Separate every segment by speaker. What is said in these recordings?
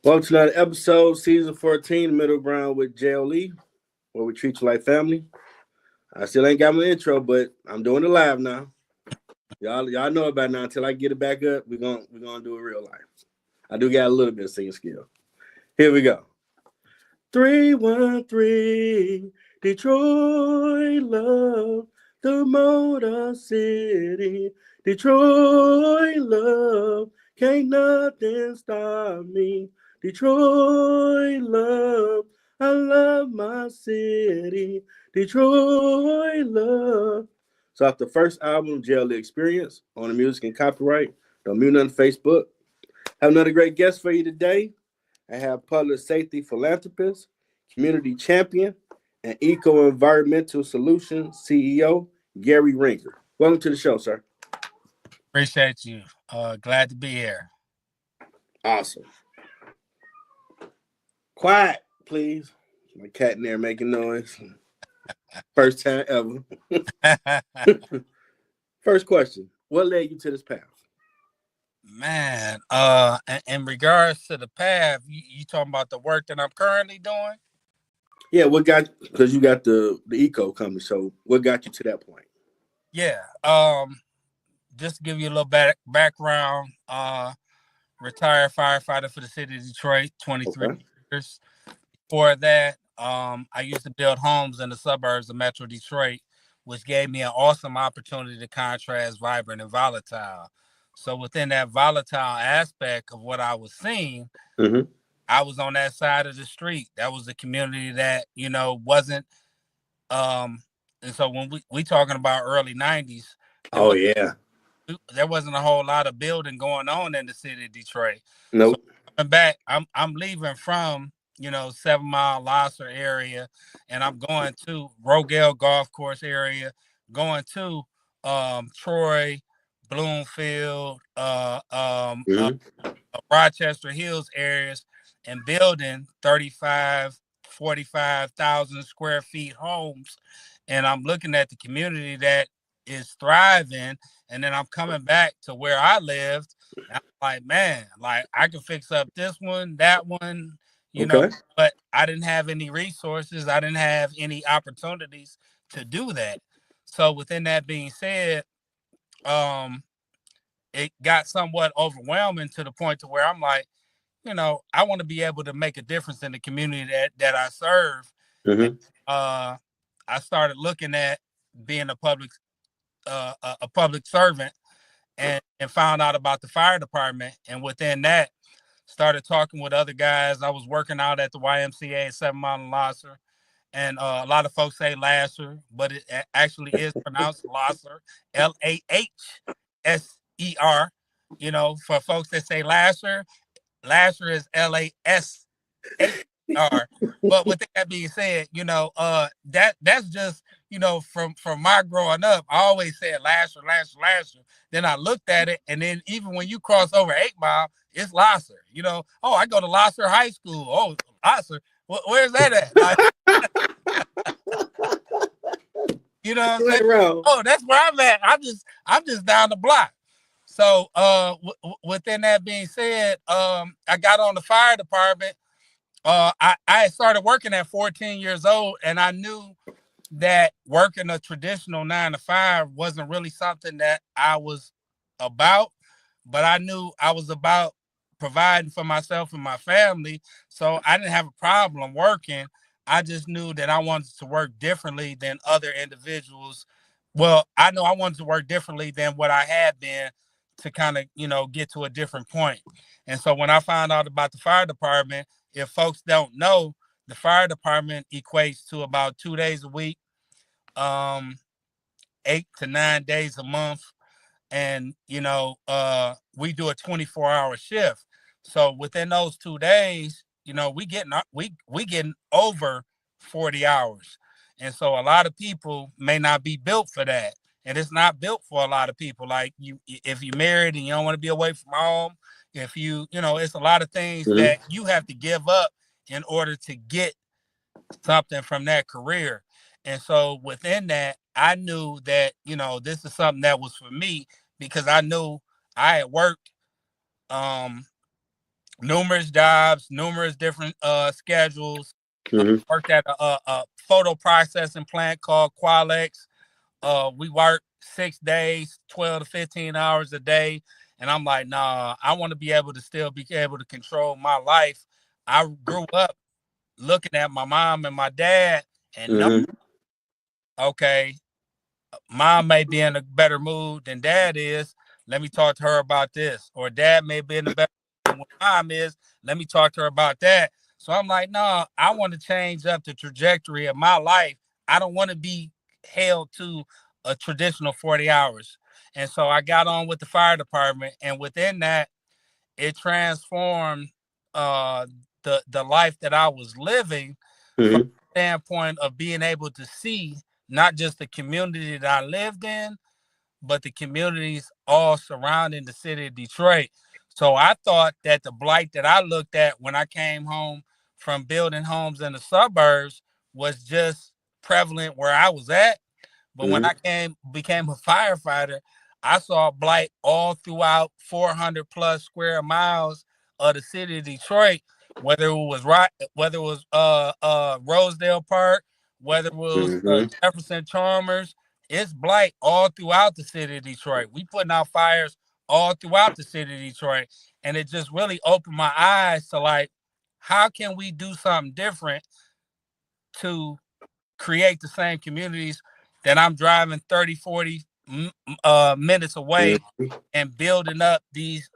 Speaker 1: Welcome to another episode, season 14, Middle Ground with JLE, where we treat you like family. I still ain't got my intro, but I'm doing it live now. Y'all know about it now. Until I get it back up, we're gonna do it real life. I do got a little bit of singing skill. Here we go. 313 Detroit love, the Motor City. Detroit love, can't nothing stop me. Detroit love, I love my city. Detroit love. So off the first album, JLE Experience, on the music and copyright. Don't mute on Facebook. Have another great guest for you today. I have public safety philanthropist, community champion, and eco-environmental solutions CEO, Gary Rinker. Welcome to the show, sir.
Speaker 2: Appreciate you. Glad to be here.
Speaker 1: Awesome. Quiet, please. My cat in there making noise. First time ever. First question. What led you to this path?
Speaker 2: Man, in regards to the path, you talking about the work that I'm currently doing?
Speaker 1: Yeah, what got, because you got the eco company, so what got you to that point?
Speaker 2: Yeah. Just to give you a little background, retired firefighter for the city of Detroit, 23
Speaker 1: Okay.
Speaker 2: years. Before that, I used to build homes in the suburbs of Metro Detroit, which gave me an awesome opportunity to contrast vibrant and volatile. So within that volatile aspect of what I was seeing,
Speaker 1: Mm-hmm.
Speaker 2: I was on that side of the street. That was the community that, wasn't and so when we talking about early 90s, there
Speaker 1: Oh,
Speaker 2: was
Speaker 1: yeah.
Speaker 2: there wasn't a whole lot of building going on in the city of Detroit. So
Speaker 1: Nope.
Speaker 2: coming back, I'm leaving from 7 Mile Lasser area, and I'm going to Rogel Golf Course area, going to Troy, Bloomfield,
Speaker 1: Mm-hmm.
Speaker 2: Rochester Hills areas, and building 35, 45,000 square feet homes. And I'm looking at the community that is thriving. And then I'm coming back to where I lived. And I'm like, man, like I can fix up this one, that one,
Speaker 1: Okay.
Speaker 2: but I didn't have any resources. I didn't have any opportunities to do that. So within that being said, um, it got somewhat overwhelming to the point to where I'm like, I want to be able to make a difference in the community that I serve. And,
Speaker 1: Mm-hmm.
Speaker 2: I started looking at being a public servant, and found out about the fire department. And within that, started talking with other guys. I was working out at the YMCA at 7 Mile and Lasser. And a lot of folks say Lasser, but it actually is pronounced Lasser, Lahser. For folks that say Lasser, Lasher is Lasher. But with that being said, that's just from my growing up. I always said Lasher, Lasher, Lasher. Then I looked at it, and then even when you cross over 8 Mile, it's Lasser. Oh, I go to Lasser High School. Oh, Lasser, where's that at? Like, you know what I'm saying?
Speaker 1: Right around.
Speaker 2: Oh, that's where I'm at. I'm just down the block. So within that being said, I got on the fire department. I started working at 14 years old, and I knew that working a traditional 9 to 5 wasn't really something that I was about, but I knew I was about providing for myself and my family. So I didn't have a problem working. I just knew that I wanted to work differently than other individuals. Well, I know I wanted to work differently than what I had been to kind of, get to a different point. And so when I found out about the fire department, if folks don't know, the fire department equates to about 2 days a week, um, 8 to 9 days a month, and we do a 24-hour shift. So within those 2 days, we getting over 40 hours, and so a lot of people may not be built for that, and it's not built for a lot of people. Like if you're married and you don't want to be away from home, if it's a lot of things
Speaker 1: Mm-hmm.
Speaker 2: that you have to give up in order to get something from that career. And so within that, I knew that, this is something that was for me because I knew I had worked um numerous jobs, numerous different schedules.
Speaker 1: Mm-hmm.
Speaker 2: Worked at a photo processing plant called Qualex. We worked 6 days, 12 to 15 hours a day. And I'm like, nah, I want to be able to still be able to control my life. I grew up looking at my mom and my dad and know,
Speaker 1: Mm-hmm.
Speaker 2: okay, mom may be in a better mood than dad is. Let me talk to her about this. Or dad may be in a better mood than what mom is. Let me talk to her about that. So I'm like, no, I want to change up the trajectory of my life. I don't want to be held to a traditional 40 hours. And so I got on with the fire department. And within that, it transformed uh, the life that I was living from
Speaker 1: Mm-hmm.
Speaker 2: the standpoint of being able to see not just the community that I lived in, but the communities all surrounding the city of Detroit. So I thought that the blight that I looked at when I came home from building homes in the suburbs was just prevalent where I was at. But when I became a firefighter, I saw blight all throughout 400 plus square miles of the city of Detroit. Whether it was Rosedale Park, whether it was
Speaker 1: Mm-hmm.
Speaker 2: Jefferson Chalmers, it's blight all throughout the city of Detroit. We putting out fires all throughout the city of Detroit, and it just really opened my eyes to like, how can we do something different to create the same communities that I'm driving 30, 40 minutes away
Speaker 1: Mm-hmm.
Speaker 2: and building up these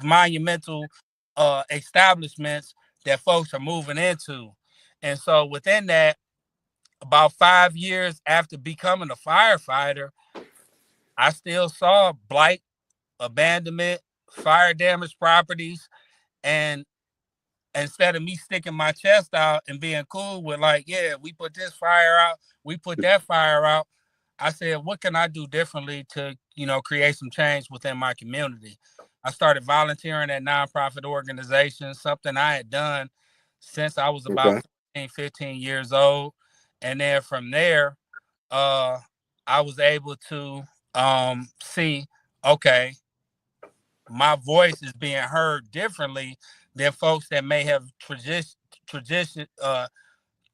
Speaker 2: monumental establishments that folks are moving into. And so within that, about 5 years after becoming a firefighter, I still saw blight, abandonment, fire damaged properties, and instead of me sticking my chest out and being cool with like, yeah, we put this fire out, we put that fire out, I said, what can I do differently to, create some change within my community? I started volunteering at nonprofit organizations, something I had done since I was about
Speaker 1: Okay.
Speaker 2: 14, 15 years old. And then from there, uh, I was able to see, okay, my voice is being heard differently than folks that may have tradition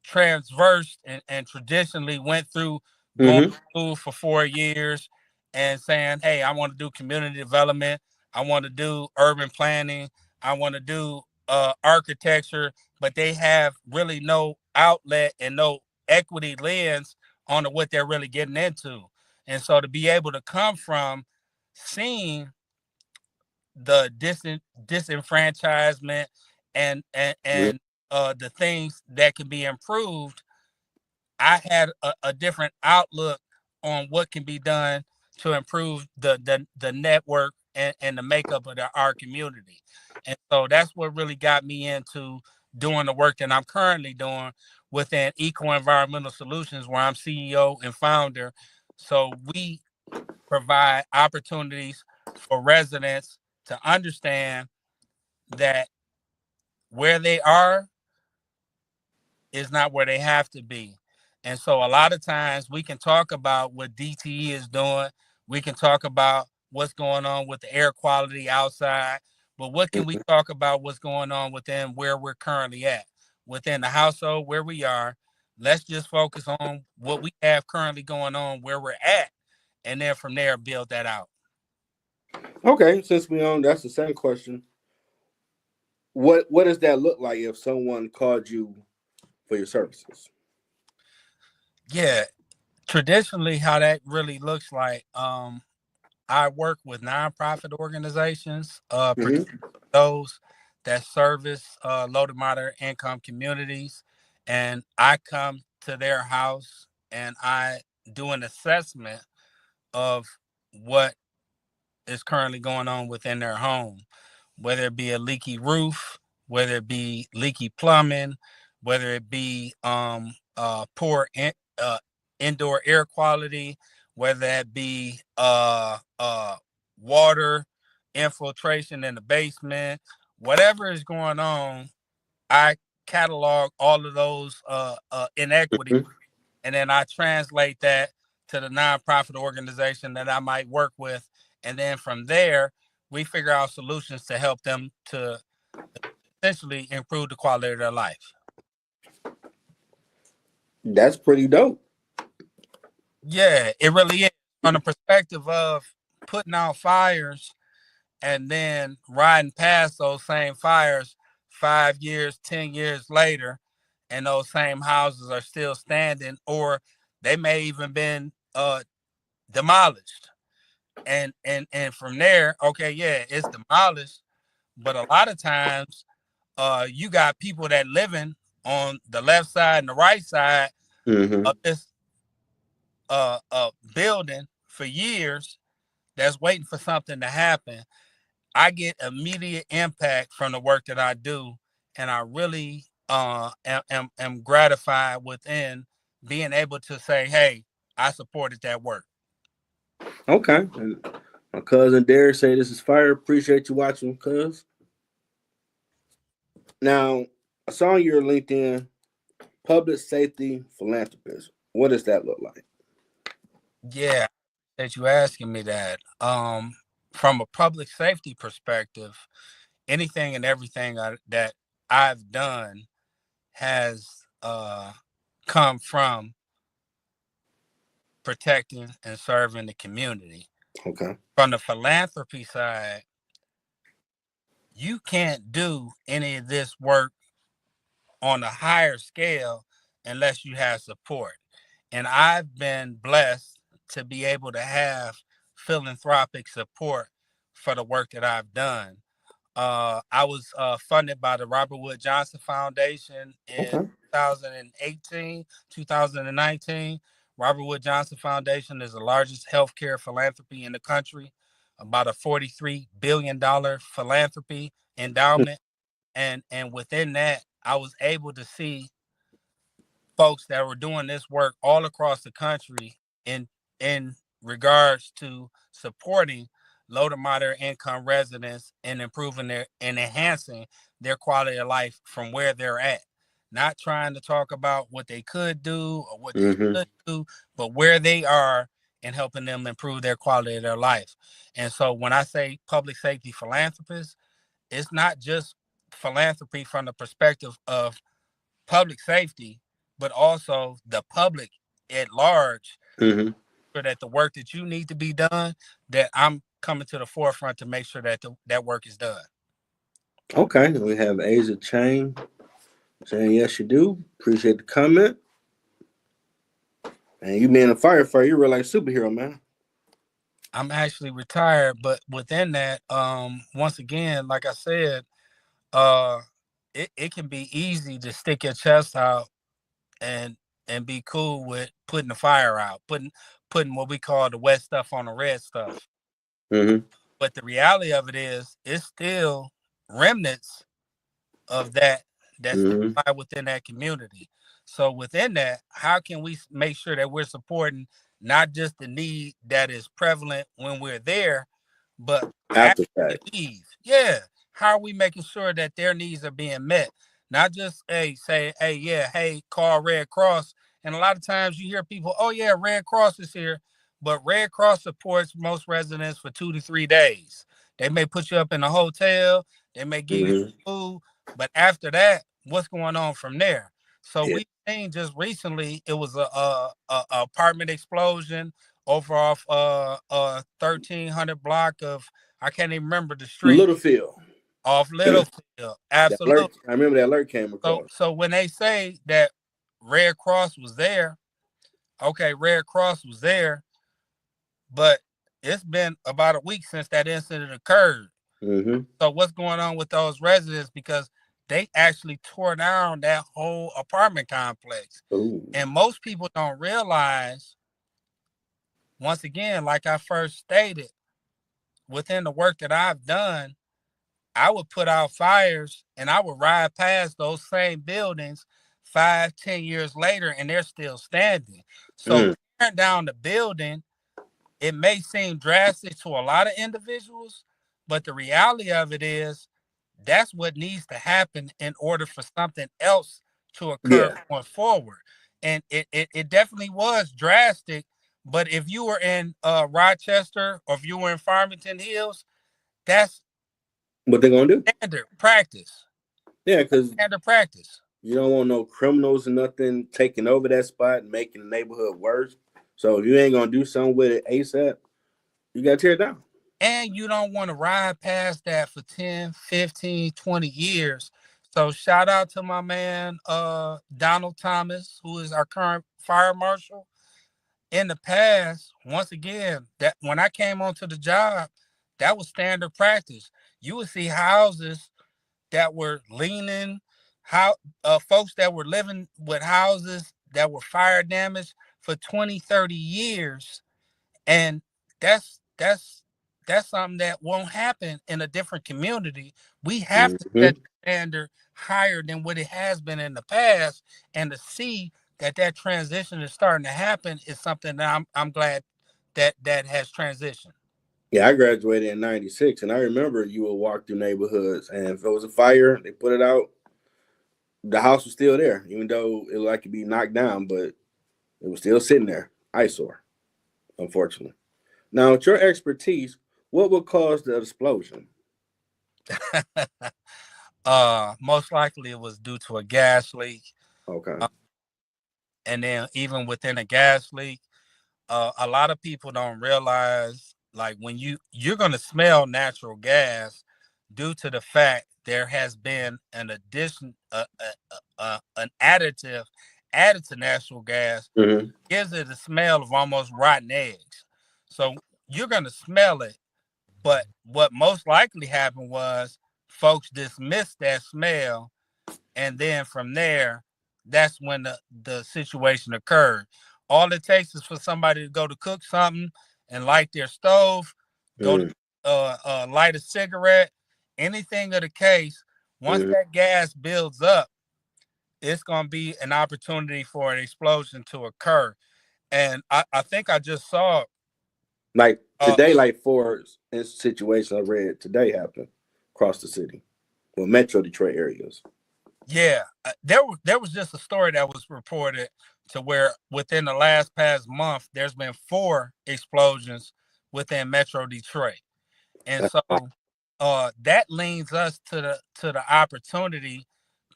Speaker 2: transversed and traditionally went through going
Speaker 1: Mm-hmm.
Speaker 2: to school for 4 years and saying, hey, I want to do community development, I want to do urban planning, I want to do architecture, but they have really no outlet and no equity lens on what they're really getting into. And so to be able to come from seeing the disenfranchisement and the things that can be improved, I had a different outlook on what can be done to improve the network and the makeup of our community. And so that's what really got me into doing the work that I'm currently doing within Eco Environmental Solutions, where I'm CEO and founder. So we provide opportunities for residents to understand that where they are is not where they have to be. And so a lot of times we can talk about what DTE is doing. We can talk about what's going on with the air quality outside. But what can we talk about what's going on within where we're currently at? Within the household where we are, let's just focus on what we have currently going on where we're at. And then from there, build that out.
Speaker 1: Okay. Since we on, that's the same question. What does that look like if someone called you for your services?
Speaker 2: Yeah. Traditionally, how that really looks like, I work with nonprofit organizations, particularly
Speaker 1: Mm-hmm.
Speaker 2: those that service low to moderate income communities. And I come to their house and I do an assessment of what is currently going on within their home, whether it be a leaky roof, whether it be leaky plumbing, whether it be indoor air quality, whether that be water infiltration in the basement, whatever is going on, I catalog all of those inequities,
Speaker 1: Mm-hmm.
Speaker 2: and then I translate that to the nonprofit organization that I might work with, and then from there we figure out solutions to help them to essentially improve the quality of their life.
Speaker 1: That's pretty dope.
Speaker 2: Yeah, it really is. From the perspective of putting out fires and then riding past those same fires 5 years, 10 years later, and those same houses are still standing, or they may even been demolished. And from there, okay, yeah, it's demolished, but a lot of times, you got people that living on the left side and the right side
Speaker 1: Mm-hmm.
Speaker 2: of this building for years that's waiting for something to happen. I get immediate impact from the work that I do, and I really am gratified within being able to say, "Hey, I supported that work."
Speaker 1: Okay. And my cousin Derek say this is fire. Appreciate you watching, cuz. Now, I saw on your LinkedIn, public safety philanthropist. What does that look like?
Speaker 2: Yeah, that you asking me that. From a public safety perspective, anything and everything that I've done has come from protecting and serving the community.
Speaker 1: Okay.
Speaker 2: From the philanthropy side, you can't do any of this work on a higher scale unless you have support. And I've been blessed to be able to have philanthropic support for the work that I've done. I was funded by the Robert Wood Johnson Foundation in
Speaker 1: Okay.
Speaker 2: 2018, 2019. Robert Wood Johnson Foundation is the largest healthcare philanthropy in the country, about a $43 billion philanthropy endowment. And within that, I was able to see folks that were doing this work all across the country in regards to supporting low to moderate income residents and improving their and enhancing their quality of life from where they're at. Not trying to talk about what they could do or what they
Speaker 1: Mm-hmm.
Speaker 2: should do, but where they are and helping them improve their quality of their life. And so when I say public safety philanthropist, it's not just philanthropy from the perspective of public safety, but also the public at large,
Speaker 1: Mm-hmm.
Speaker 2: so that the work that you need to be done, that I'm coming to the forefront to make sure that that work is done.
Speaker 1: Okay. We have Asia Chain saying yes, you do. Appreciate the comment. And you being a firefighter, you're real like a superhero, man.
Speaker 2: I'm actually retired, but within that, once again, like I said, uh, it can be easy to stick your chest out and and be cool with putting the fire out, putting what we call the wet stuff on the red stuff.
Speaker 1: Mm-hmm.
Speaker 2: But the reality of it is, it's still remnants of that still
Speaker 1: Mm-hmm.
Speaker 2: lie within that community. So within that, how can we make sure that we're supporting not just the need that is prevalent when we're there, but after
Speaker 1: After
Speaker 2: we
Speaker 1: fact.
Speaker 2: leave? Yeah. How are we making sure that their needs are being met? Not just say, hey, yeah, hey, call Red Cross. And a lot of times you hear people, oh yeah, Red Cross is here. But Red Cross supports most residents for 2 to 3 days. They may put you up in a hotel, they may give you
Speaker 1: Mm-hmm.
Speaker 2: food, but after that, what's going on from there? So
Speaker 1: Yeah.
Speaker 2: we seen just recently it was a apartment explosion over off 1300 block of, I can't even remember the street,
Speaker 1: Littlefield.
Speaker 2: off Littlefield.
Speaker 1: That alert.
Speaker 2: Absolutely.
Speaker 1: I remember that alert came
Speaker 2: So
Speaker 1: across.
Speaker 2: so when they say that Red Cross was there, okay, Red Cross was there, but it's been about a week since that incident occurred.
Speaker 1: Mm-hmm.
Speaker 2: So what's going on with those residents? Because they actually tore down that whole apartment complex.
Speaker 1: Ooh.
Speaker 2: And most people don't realize, once again, like I first stated, within the work that I've done, I would put out fires and I would ride past those same buildings 5, 10 years later, and they're still standing. So
Speaker 1: Mm.
Speaker 2: tearing down the building, it may seem drastic to a lot of individuals, but the reality of it is that's what needs to happen in order for something else to occur
Speaker 1: Yeah.
Speaker 2: going forward. And it definitely was drastic. But if you were in Rochester or if you were in Farmington Hills, That's
Speaker 1: What they gonna do?
Speaker 2: standard practice.
Speaker 1: Yeah, because
Speaker 2: Standard practice.
Speaker 1: you don't want no criminals or nothing taking over that spot and making the neighborhood worse. So if you ain't gonna do something with it ASAP, you gotta tear it down.
Speaker 2: And you don't want to ride past that for 10, 15, 20 years. So shout out to my man Donald Thomas, who is our current fire marshal. In the past, once again, that when I came onto the job, that was standard practice. You would see houses that were leaning, how folks that were living with houses that were fire damaged for 20, 30 years. And that's that's that's something that won't happen in a different community. We have to set
Speaker 1: Mm-hmm.
Speaker 2: the standard higher than what it has been in the past, and to see that that transition is starting to happen is something that I'm glad that that has transitioned.
Speaker 1: Yeah, I graduated in '96, and I remember you would walk through neighborhoods, and if it was a fire, they put it out. The house was still there, even though it like could be knocked down, but it was still sitting there, eyesore. Unfortunately. Now, with your expertise, what would cause the explosion?
Speaker 2: Most likely it was due to a gas leak,
Speaker 1: Okay.
Speaker 2: uh, and then even within a gas leak, a lot of people don't realize, like, when you're going to smell natural gas due to the fact there has been an addition an additive added to natural gas,
Speaker 1: Mm-hmm.
Speaker 2: gives it a smell of almost rotten eggs. So you're going to smell it, but what most likely happened was folks dismissed that smell, and then from there, that's when the situation occurred. All it takes is for somebody to go to cook something and light their stove, go to light a cigarette, anything of the case. Once
Speaker 1: Mm-hmm.
Speaker 2: that gas builds up, it's going to be an opportunity for an explosion to occur. And I think I just saw,
Speaker 1: Like
Speaker 2: uh,
Speaker 1: today, like four situations I read today happened across the city, well, Metro Detroit areas.
Speaker 2: yeah, there was just a story that was reported to where within the last past month there's been 4 explosions within Metro Detroit, and
Speaker 1: That's
Speaker 2: so that leads us to the opportunity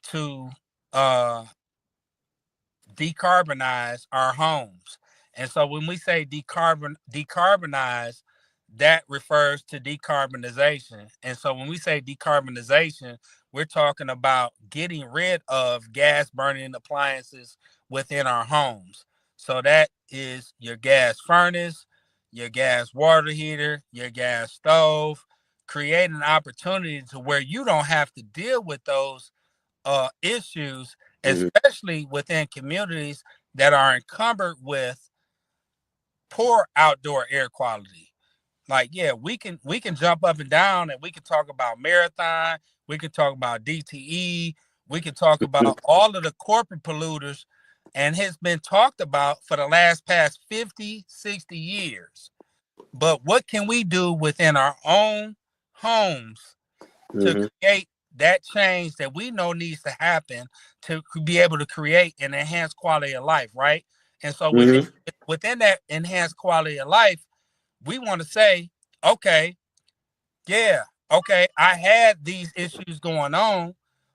Speaker 2: to uh, decarbonize our homes. And so when we say decarbonize, that refers to decarbonization. And so when we say decarbonization, we're talking about getting rid of gas burning appliances within our homes. So that is your gas furnace, your gas water heater, your gas stove, create an opportunity to where you don't have to deal with those issues,
Speaker 1: mm-hmm.
Speaker 2: especially within communities that are encumbered with poor outdoor air quality. Like, yeah, we can jump up and down, and we can talk about marathon, we can talk about DTE, we can talk about all of the corporate polluters, and it's been talked about for the last past 50, 60 years. But what can we do within our own homes to
Speaker 1: Mm-hmm.
Speaker 2: create that change that we know needs to happen to be able to create an enhanced quality of life, right? And so
Speaker 1: Mm-hmm.
Speaker 2: within that enhanced quality of life, we want to say, okay, yeah, okay, I had these issues going on,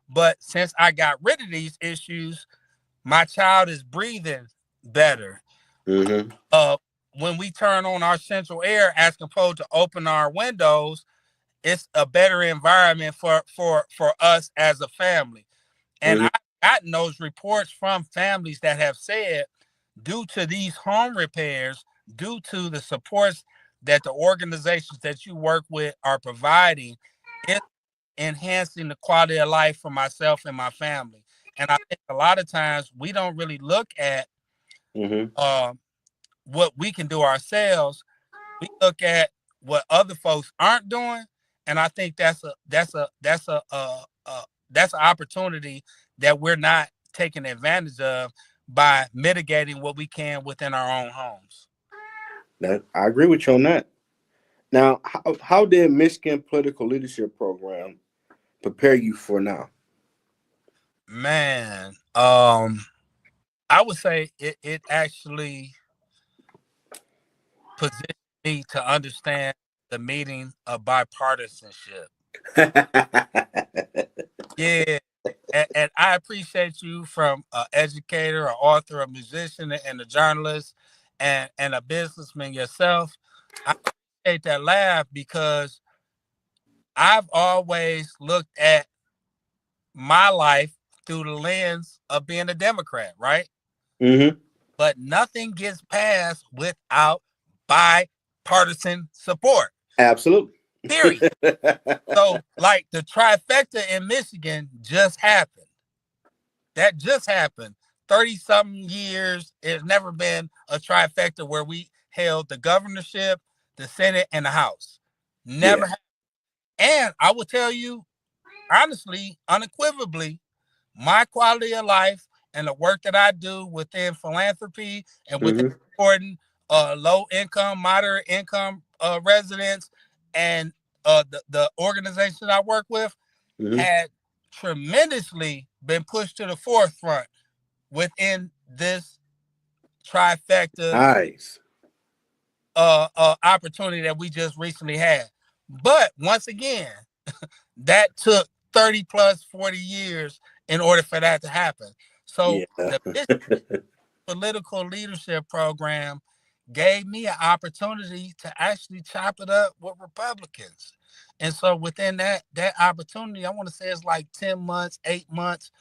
Speaker 2: but since I got rid of these issues, my child is breathing better.
Speaker 1: Mm-hmm.
Speaker 2: Uh, when we turn on our central air as opposed to open our windows, it's a better environment for us as a family. And
Speaker 1: Mm-hmm.
Speaker 2: I've gotten those reports from families that have said, due to these home repairs, due to the supports that the organizations that you work with are providing, it's enhancing the quality of life for myself and my family. And I think a lot of times we don't really look at
Speaker 1: Mm-hmm.
Speaker 2: uh, what we can do ourselves. We look at what other folks aren't doing, and I think that's an opportunity that we're not taking advantage of by mitigating what we can within our own homes.
Speaker 1: That I agree with you on that. Now, how did Michigan political leadership program prepare you for now?
Speaker 2: Man, I would say it actually positioned me to understand. the meeting of bipartisanship. Yeah. And I appreciate you from an educator, an author, a musician, and a journalist, and a businessman yourself. I appreciate that laugh because I've always looked at my life through the lens of being a Democrat, right?
Speaker 1: Mm-hmm.
Speaker 2: But nothing gets passed without bipartisan support.
Speaker 1: Absolutely.
Speaker 2: Period. So, like the trifecta in Michigan just happened. That just happened. 30 something years. There's never been a trifecta where we held the governorship, the Senate, and the House. Never
Speaker 1: Yeah.
Speaker 2: happened. And I will tell you, honestly, unequivocally, my quality of life and the work that I do within philanthropy and within
Speaker 1: Mm-hmm.
Speaker 2: supporting low income, moderate income residents and the organization I work with
Speaker 1: Mm-hmm.
Speaker 2: had tremendously been pushed to the forefront within this trifecta
Speaker 1: Nice.
Speaker 2: opportunity that we just recently had. But once again, that took 30 plus 40 years in order for that to happen. So
Speaker 1: Yeah.
Speaker 2: the political leadership program gave me an opportunity to actually chop it up with Republicans. And so within that opportunity, I want to say it's like 10 months, 8 months.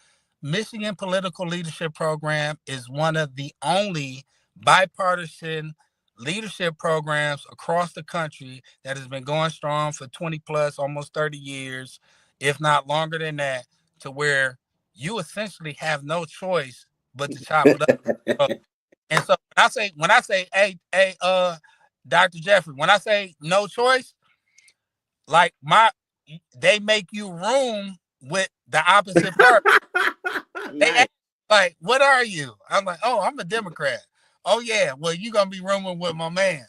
Speaker 2: Michigan Political Leadership Program is one of the only bipartisan leadership programs across the country that has been going strong for 20 plus, almost 30 years, if not longer than that, to where you essentially have no choice but to chop it up. And so when I say, hey, Dr. Jeffrey, when I say no choice, like they make you room with the opposite part. They
Speaker 1: Nice.
Speaker 2: ask, like, what are you? I'm like, oh, I'm a Democrat. Oh yeah, well, you're gonna be rooming with my man.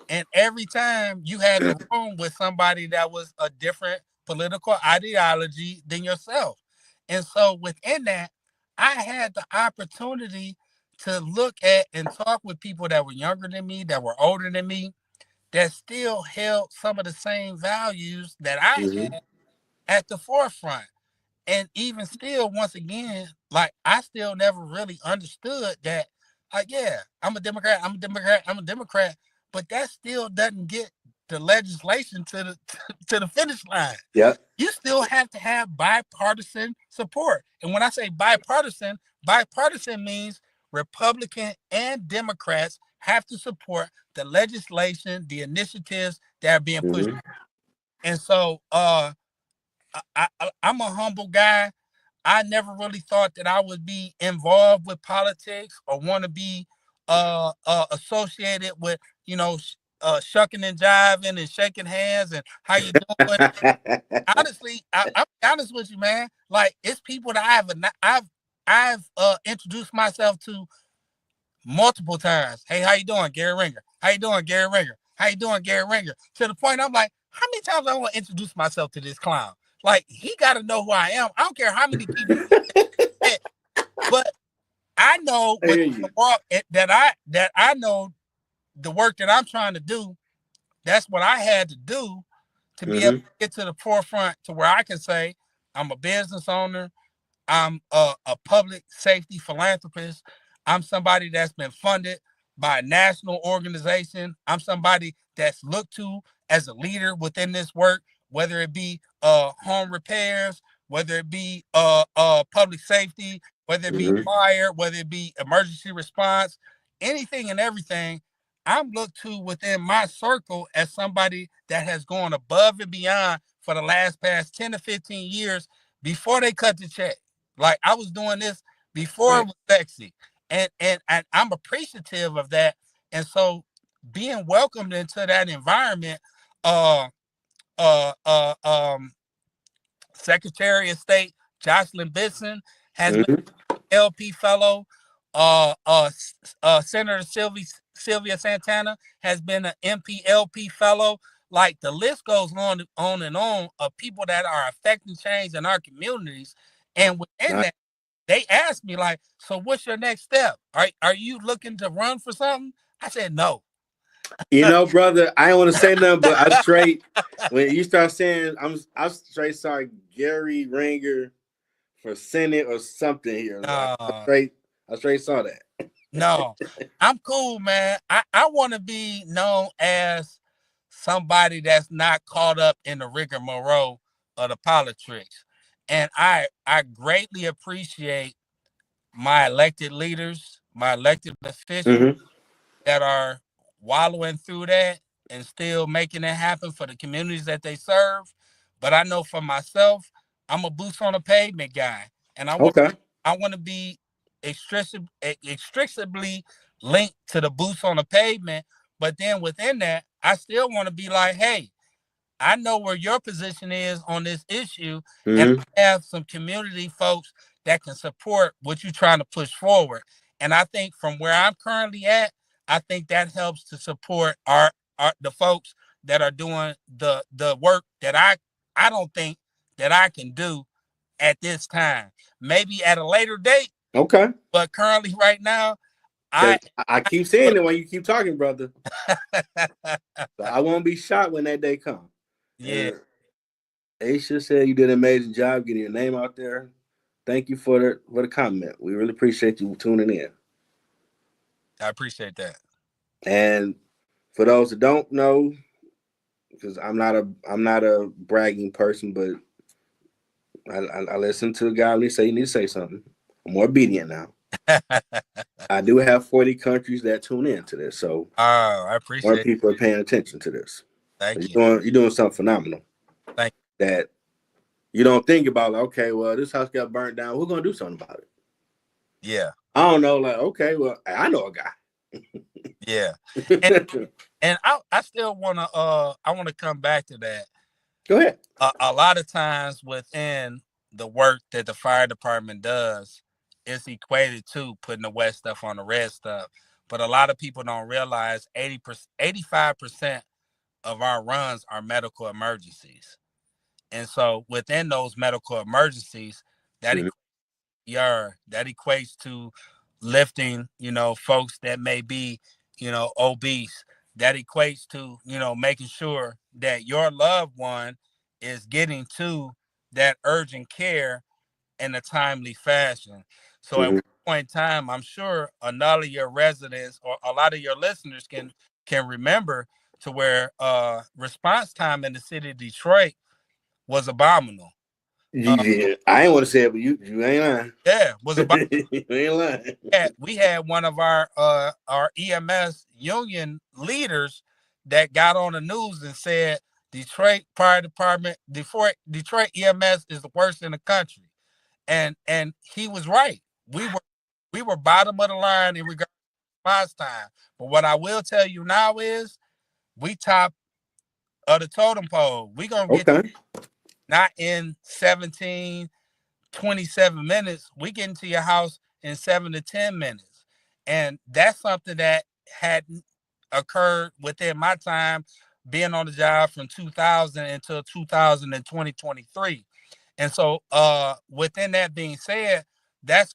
Speaker 2: And every time you had to room with somebody that was a different political ideology than yourself. And so within that, I had the opportunity to look at and talk with people that were younger than me, that were older than me, that still held some of the same values that I
Speaker 1: Mm-hmm.
Speaker 2: had at the forefront. And even still, once again, like I still never really understood that, like, yeah, I'm a Democrat, I'm a Democrat, I'm a Democrat, but that still doesn't get the legislation to the to the finish line.
Speaker 1: Yep.
Speaker 2: You still have to have bipartisan support. And when I say bipartisan means Republican and Democrats have to support the legislation, the initiatives that are being pushed.
Speaker 1: Mm-hmm.
Speaker 2: And so I'm a humble guy. I never really thought that I would be involved with politics or want to be associated with, you know, shucking and jiving and shaking hands and how you doing. Honestly, I'm honest with you, man. Like it's people that I've introduced myself to multiple times. Hey, how you doing, Gary Ringer? How you doing, Gary Ringer? How you doing, Gary Ringer? To the point I'm like, how many times I want to introduce myself to this clown? Like he got to know who I am. I don't care how many people he met, but I know
Speaker 1: I
Speaker 2: with
Speaker 1: hear
Speaker 2: the
Speaker 1: you.
Speaker 2: work that I know the work that I'm trying to do. That's what I had to do to be able to
Speaker 1: Mm-hmm.
Speaker 2: get to the forefront to where I can say I'm a business owner. I'm a public safety philanthropist. I'm somebody that's been funded by a national organization. I'm somebody that's looked to as a leader within this work, whether it be home repairs, whether it be public safety, whether it be
Speaker 1: Mm-hmm.
Speaker 2: fire, whether it be emergency response, anything and everything. I'm looked to within my circle as somebody that has gone above and beyond for the last past 10 to 15 years before they cut the check. Like I was doing this before it
Speaker 1: Right.
Speaker 2: was sexy. And I'm appreciative of that. And so being welcomed into that environment, uh uh uh um Secretary of State Jocelyn Bisson has been
Speaker 1: Mm-hmm.
Speaker 2: LP fellow. Senator Sylvia Santana has been an MP fellow. Like the list goes on and on of people that are affecting change in our communities. And within
Speaker 1: Nice.
Speaker 2: that, they asked me like, so what's your next step? Are you looking to run for something? I said no.
Speaker 1: You know, brother, I don't want to say nothing, but I straight when you start saying I straight saw Gary Ranger for Senate or something here.
Speaker 2: Uh,
Speaker 1: I straight saw that.
Speaker 2: no, I'm cool, man. I want to be known as somebody that's not caught up in the rigmarole of the politics. And I greatly appreciate my elected leaders, my elected officials
Speaker 1: Mm-hmm.
Speaker 2: that are wallowing through that and still making it happen for the communities that they serve. But I know for myself, I'm a boots on the pavement guy, and
Speaker 1: Okay.
Speaker 2: I want to be extricably linked to the boots on the pavement. But then within that, I still want to be like, hey, I know where your position is on this issue, and
Speaker 1: Mm-hmm.
Speaker 2: I have some community folks that can support what you're trying to push forward. And I think from where I'm currently at, I think that helps to support our the folks that are doing the work that I don't think that I can do at this time. Maybe at a later date,
Speaker 1: Okay.
Speaker 2: but currently right now, I
Speaker 1: Because I keep saying it when you keep talking, brother. So I won't be shocked when that day comes.
Speaker 2: yeah,
Speaker 1: And Aisha said you did an amazing job getting your name out there. Thank you for the comment. We really appreciate you tuning in.
Speaker 2: I appreciate that.
Speaker 1: And for those that don't know, because I'm not a bragging person, but I listen to a guy when he say you need to say something. I'm more obedient now. I do have 40 countries that tune in to this, so
Speaker 2: Oh, I
Speaker 1: more
Speaker 2: appreciate it.
Speaker 1: people are paying attention to this. So
Speaker 2: Thank you.
Speaker 1: you're doing something phenomenal
Speaker 2: Thank
Speaker 1: that you don't think about. Like, okay, well, this house got burnt down. We're gonna do something about it.
Speaker 2: you. Yeah.
Speaker 1: I don't know. Like, okay, well, I know a guy.
Speaker 2: Yeah. And I still wanna I wanna come back to that.
Speaker 1: Go ahead.
Speaker 2: A lot of times within the work that the fire department does, it's equated to putting the wet stuff on the red stuff. But a lot of people don't realize 80%, 85% of our runs are medical emergencies. And so within those medical emergencies, that
Speaker 1: Mhm.
Speaker 2: that equates to lifting, folks that may be, obese. That equates to, making sure that your loved one is getting to that urgent care in a timely fashion. So at one
Speaker 1: Mhm.
Speaker 2: point in time, I'm sure a lot of your residents or a lot of your listeners can remember to where response time in the city of Detroit was abominable. Uh,
Speaker 1: I ain't want to say it, but you ain't lying.
Speaker 2: yeah, was about
Speaker 1: You ain't lying.
Speaker 2: we had one of our EMS union leaders that got on the news and said Detroit Fire Department, Detroit EMS is the worst in the country, and he was right. We were bottom of the line in regards to response time. But what I will tell you now is we top of the totem pole. We gonna get
Speaker 1: Okay.
Speaker 2: not in 17 27 minutes, we get into your house in 7 to 10 minutes. And that's something that hadn't occurred within my time being on the job from 2000 until 2000 and 2023. And so within that being said, that's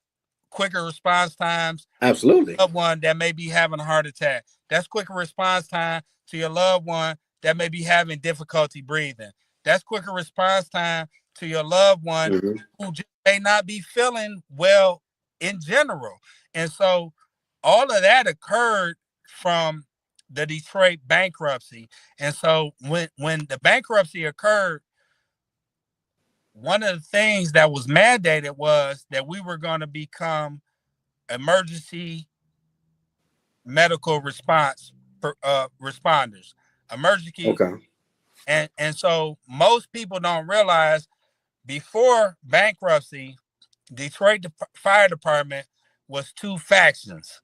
Speaker 2: quicker response times
Speaker 1: Absolutely.
Speaker 2: loved one that may be having a heart attack. That's quicker response time to your loved one that may be having difficulty breathing. That's quicker response time to your loved one
Speaker 1: Mhm.
Speaker 2: who just may not be feeling well in general. And so all of that occurred from the Detroit bankruptcy. And so when the bankruptcy occurred, one of the things that was mandated was that we were going to become emergency medical response responders, emergency,
Speaker 1: Okay.
Speaker 2: and so most people don't realize before bankruptcy, Detroit Fire Department was two factions.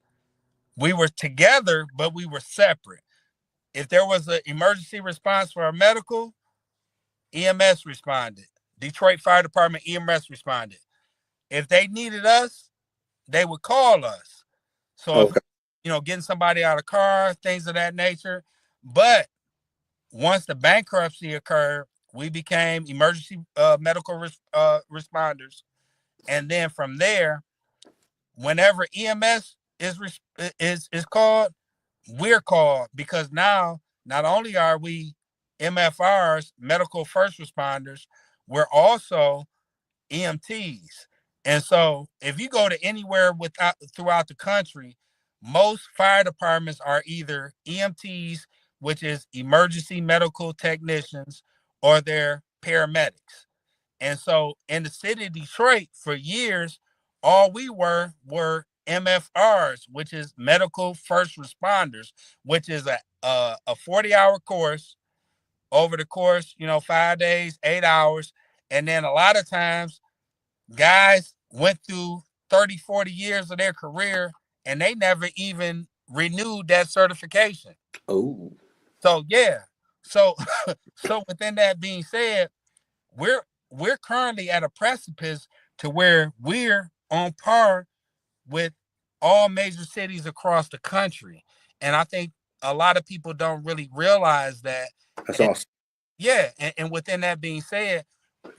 Speaker 2: We were together, but we were separate. If there was an emergency response for a medical, EMS responded. Detroit Fire Department EMS responded. If they needed us, they would call us. So if
Speaker 1: Okay.
Speaker 2: getting somebody out of car, things of that nature. But once the bankruptcy occurred, we became emergency medical responders, and then from there, whenever EMS is called, we're called, because now not only are we MFRs, medical first responders, we're also EMTs. And so if you go to anywhere throughout the country, most fire departments are either EMTs, which is emergency medical technicians, or they're paramedics. And so in the city of Detroit for years, all we were MFRs, which is medical first responders, which is a 40-hour course over the course, 5 days, 8 hours. And then a lot of times guys went through 30, 40 years of their career and they never even renewed that certification.
Speaker 1: Oh.
Speaker 2: So yeah. So so within that being said, we're we're currently at a precipice to where we're on par with all major cities across the country. And I think a lot of people don't really realize that.
Speaker 1: That's
Speaker 2: And
Speaker 1: awesome.
Speaker 2: yeah, and within that being said,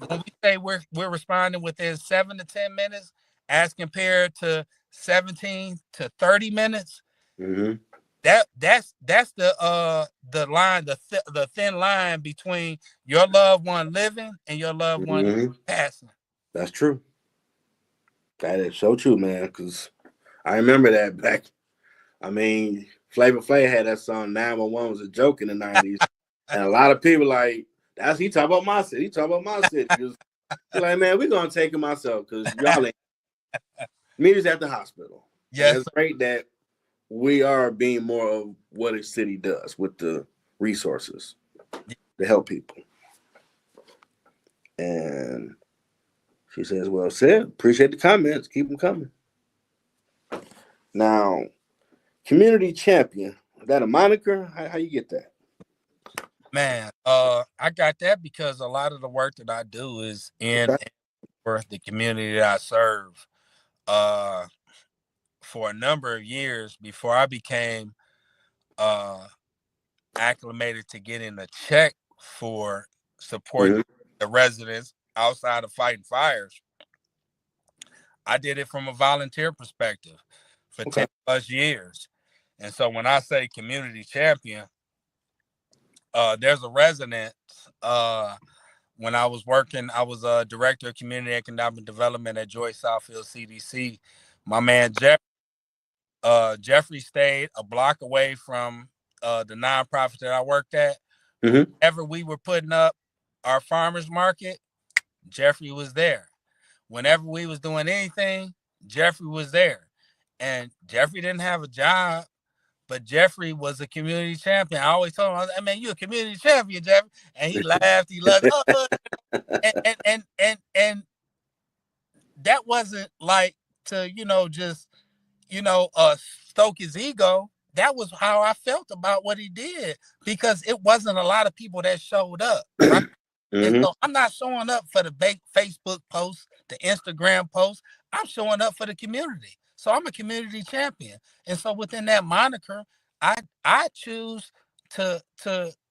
Speaker 2: when we say we're responding within 7 to 10 minutes, as compared to 17 to 30 minutes,
Speaker 1: Mm-hmm.
Speaker 2: that's the line, the thin line between your loved one living and your loved one
Speaker 1: Mm-hmm.
Speaker 2: passing.
Speaker 1: That's true. That is so true, man. Because I remember that back. I mean, Flavor Flav had that song 911 was a joke in the 90s. And a lot of people like, he talk about my city. He talk about my city. Just like, man, we're gonna take him ourselves because y'all ain't meet us at the hospital. And
Speaker 2: Yes,
Speaker 1: it's great that we are being more of what a city does with the resources to help people. And she says, well said. Appreciate the comments. Keep them coming. Now, community champion. Is that a moniker? How you get that?
Speaker 2: man. I got that because a lot of the work that I do is in
Speaker 1: Okay.
Speaker 2: for the community that I serve. Uh, for a number of years before I became uh acclimated to getting a check for supporting
Speaker 1: Mm-hmm.
Speaker 2: the residents outside of fighting fires, I did it from a volunteer perspective for
Speaker 1: Okay.
Speaker 2: 10 plus years. And so when I say community champion, there's a resident. When I was working, I was a director of community economic development at Joy Southfield CDC. My man Jeffrey stayed a block away from the nonprofit that I worked at.
Speaker 1: Mm-hmm.
Speaker 2: Whenever we were putting up our farmers market, Jeffrey was there. Whenever we was doing anything, Jeffrey was there. And Jeffrey didn't have a job, but Jeffrey was a community champion. I always told him, I mean, you a community champion, Jeffrey. And he laughed, he loved, oh, and that wasn't like to, just stoke his ego. That was how I felt about what he did, because it wasn't a lot of people that showed up, right? And
Speaker 1: Mm-hmm.
Speaker 2: so I'm not showing up for the Facebook posts, the Instagram posts. I'm showing up for the community. So I'm a community champion. And so within that moniker, I choose to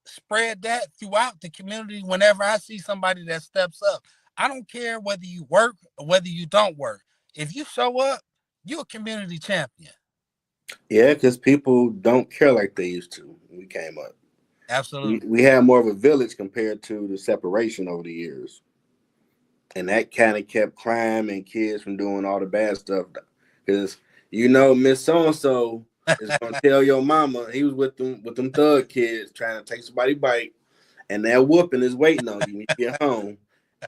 Speaker 2: spread that throughout the community whenever I see somebody that steps up. I don't care whether you work or whether you don't work. If you show up, you're a community champion.
Speaker 1: Yeah, because people don't care like they used to when we came up. We,
Speaker 2: Absolutely.
Speaker 1: we had more of a village compared to the separation over the years. And that kind of kept crime and kids from doing all the bad stuff. Because Miss So and So is gonna tell your mama he was with them thug kids trying to take somebody bite, and that whooping is waiting on you when you get home,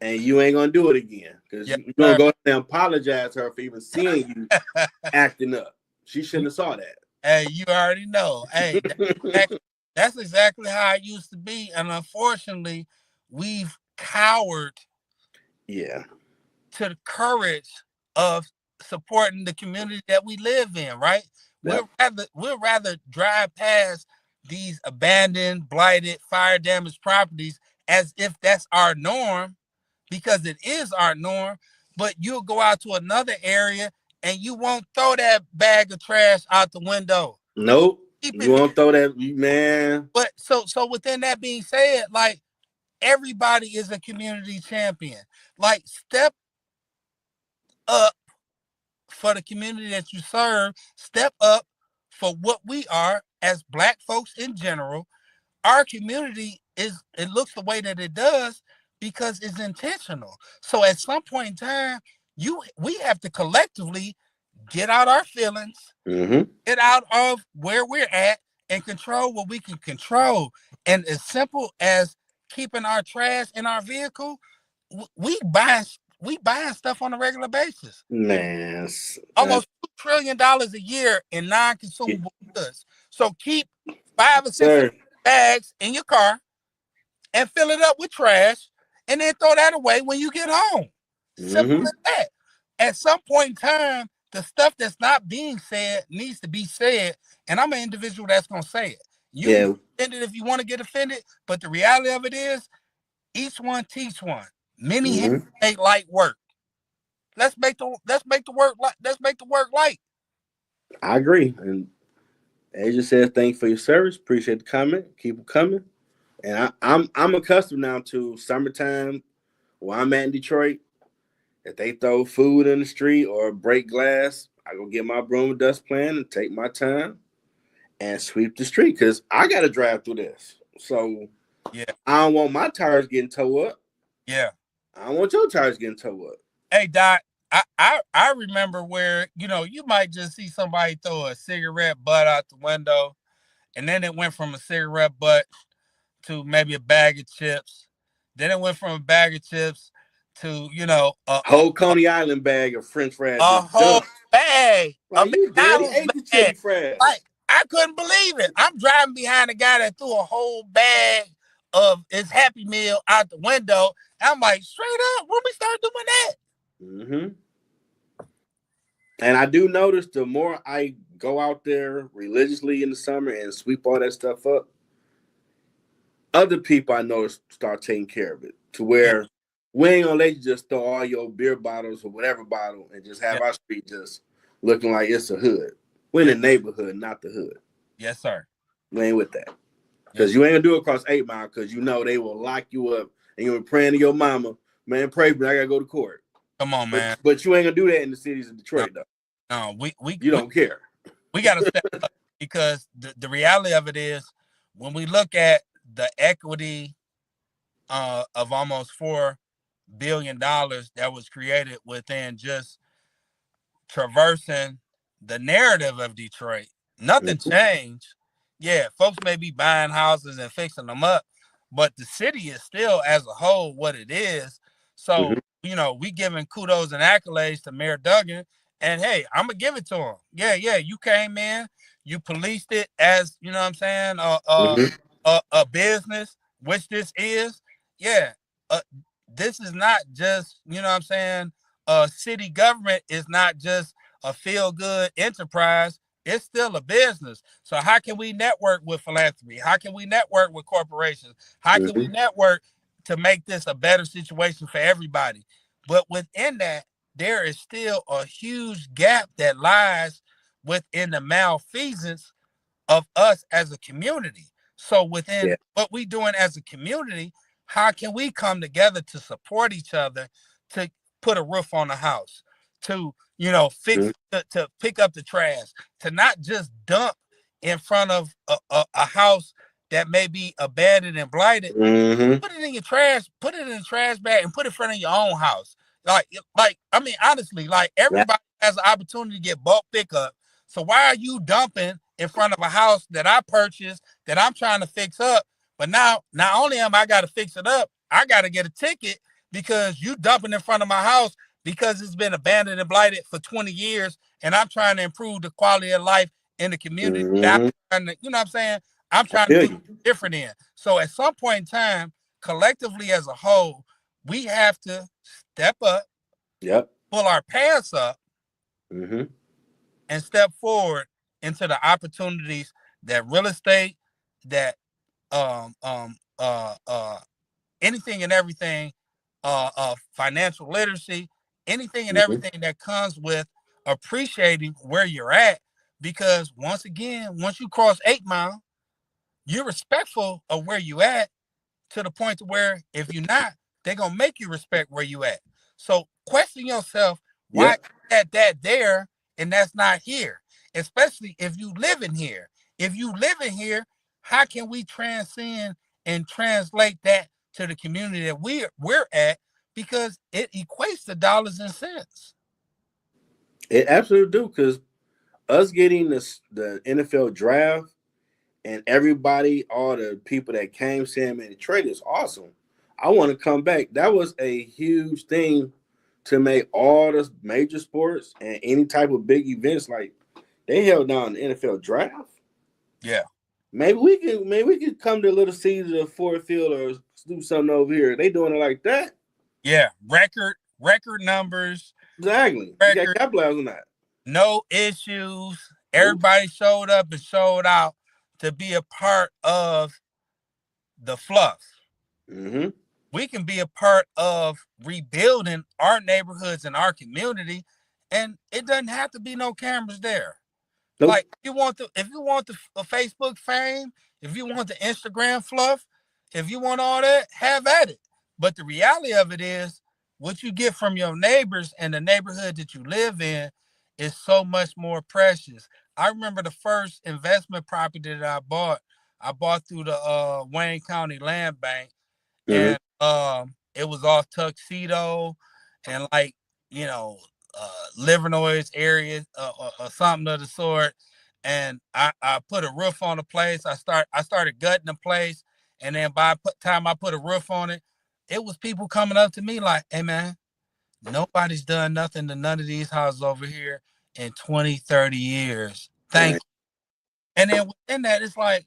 Speaker 1: and you ain't gonna do it again because
Speaker 2: Yes,
Speaker 1: you're gonna
Speaker 2: sir.
Speaker 1: go there and apologize to her for even seeing you acting up. She shouldn't have saw
Speaker 2: Hey, you already know. Hey,
Speaker 1: that.
Speaker 2: that's exactly how it used to be. And unfortunately, we've cowered
Speaker 1: Yeah.
Speaker 2: to the courage of supporting the community that we live in, right?
Speaker 1: Yep.
Speaker 2: We'll rather drive past these abandoned, blighted, fire damaged properties as if that's our norm, because it is our norm. But you'll go out to another area and you won't throw that bag of trash out the window.
Speaker 1: Nope.
Speaker 2: Keep
Speaker 1: You
Speaker 2: it.
Speaker 1: won't throw that, man.
Speaker 2: But so within that being said, like, everybody is a community champion. Like, step up for the community that you serve. Step up for what we are as Black folks in general, our community it looks the way that it does because it's intentional. So at some point in time, we have to collectively get out our feelings, get out of where we're at, and control what we can control. And as simple as keeping our trash in our vehicle, we buying stuff on a regular basis.
Speaker 1: Man,
Speaker 2: Almost $2 trillion a year in non-consumable goods. So keep 5 or 6
Speaker 1: sir.
Speaker 2: bags in your car and fill it up with trash, and then throw that away when you get home. Simple as that. At some point in time, the stuff that's not being said needs to be said, and I'm an individual that's going to say it. You can get offended if you want to get offended, but the reality of it is, each one teach one. Many hands make light work. Let's make the work light.
Speaker 1: I agree, and Asia says, "Thank you for your service. Appreciate the comment. Keep them coming." And I'm accustomed now to summertime where I'm at in Detroit. If they throw food in the street or break glass, I go get my broom and dust plan and take my time and sweep the street because I got to drive through this. So I don't want my tires getting towed up.
Speaker 2: Yeah.
Speaker 1: I don't want your tires getting towed up.
Speaker 2: Hey, Doc, I remember where, you might just see somebody throw a cigarette butt out the window, and then it went from a cigarette butt to maybe a bag of chips. Then it went from a bag of chips to,
Speaker 1: a whole Coney Island bag of French fries.
Speaker 2: A whole bag.
Speaker 1: Like, you daddy ate the chili fries.
Speaker 2: Like, I couldn't believe it. I'm driving behind a guy that threw a whole bag of his Happy Meal out the window. I'm like, straight up, when we start doing that?
Speaker 1: And I do notice the more I go out there religiously in the summer and sweep all that stuff up, other people I notice start taking care of it to where we ain't gonna let you just throw all your beer bottles or whatever bottle and just have our street just looking like it's a hood. We're in the neighborhood, not the hood.
Speaker 2: Yes, sir.
Speaker 1: We ain't with that. Because you ain't gonna do it across 8 Mile because they will lock you up and you're praying to your mama, man, pray for me, I gotta go to court.
Speaker 2: Come on, man.
Speaker 1: But you ain't gonna do that in the cities of Detroit, though.
Speaker 2: No,
Speaker 1: you don't care.
Speaker 2: We gotta step up because the reality of it is when we look at the equity of almost $4 billion that was created within just traversing the narrative of Detroit, nothing changed. Yeah, folks may be buying houses and fixing them up, but the city is still as a whole what it is. So, we giving kudos and accolades to Mayor Duggan, and hey, I'm gonna give it to him. Yeah, you came in, you policed it as, a business, which this is. Yeah, this is not just, city government is not just a feel-good enterprise. It's still a business. So how can we network with philanthropy? How can we network with corporations? How can we network to make this a better situation for everybody? But within that, there is still a huge gap that lies within the malfeasance of us as a community. So within what we're doing as a community, how can we come together to support each other, to put a roof on the house, to fix, to pick up the trash, to not just dump in front of a house that may be abandoned and blighted. Put it in your trash, put it in a trash bag, and put it in front of your own house. I mean, honestly, like everybody has an opportunity to get bulk pickup. So why are you dumping in front of a house that I purchased that I'm trying to fix up? But now, not only am I got to fix it up, I got to get a ticket because you dumping in front of my house because it's been abandoned and blighted for 20 years, and I'm trying to improve the quality of life in the community. I'm trying to, what I'm saying? I'm trying to do different in. So at some point in time, collectively as a whole, we have to step up, pull our pants up, and step forward into the opportunities that real estate, that anything and everything, financial literacy, anything and everything that comes with appreciating where you're at. Because once again, once you cross 8 Mile, you're respectful of where you at to the point to where if you're not, they're gonna make you respect where you at. So question yourself, why is that there and that's not here? Especially if you live in here. If you live in here, how can we transcend and translate that to the community that we're at? Because it equates to dollars and cents.
Speaker 1: It absolutely do, because us getting the NFL draft and everybody, all the people that came saying, man, the trade is awesome. I want to come back. That was a huge thing to make all the major sports and any type of big events, like they held down the NFL draft.
Speaker 2: Yeah.
Speaker 1: Maybe we can come to Little Caesar or Ford Field or do something over here. They doing it like that.
Speaker 2: Yeah. Record numbers,
Speaker 1: Exactly. You got
Speaker 2: record,
Speaker 1: capitalized on that.
Speaker 2: no issues.
Speaker 1: Nope.
Speaker 2: Everybody showed up and showed out to be a part of the fluff.
Speaker 1: Mm-hmm.
Speaker 2: We can be a part of rebuilding our neighborhoods and our community, and it doesn't have to be no cameras there.
Speaker 1: Nope.
Speaker 2: Like if you want the Facebook fame, if you want the Instagram fluff, if you want all that, have at it. But the reality of it is, what you get from your neighbors and the neighborhood that you live in is so much more precious. I remember the first investment property that I bought. I bought through the Wayne County Land Bank,
Speaker 1: Mm-hmm.
Speaker 2: and it was off Tuxedo and like you know Livernois area or something of the sort. And I put a roof on the place. I started gutting the place, and then by the time I put a roof on it, it was people coming up to me like, "Hey man, nobody's done nothing to none of these houses over here in 20, 30 years. Thank
Speaker 1: Right.
Speaker 2: you." And then within that, it's like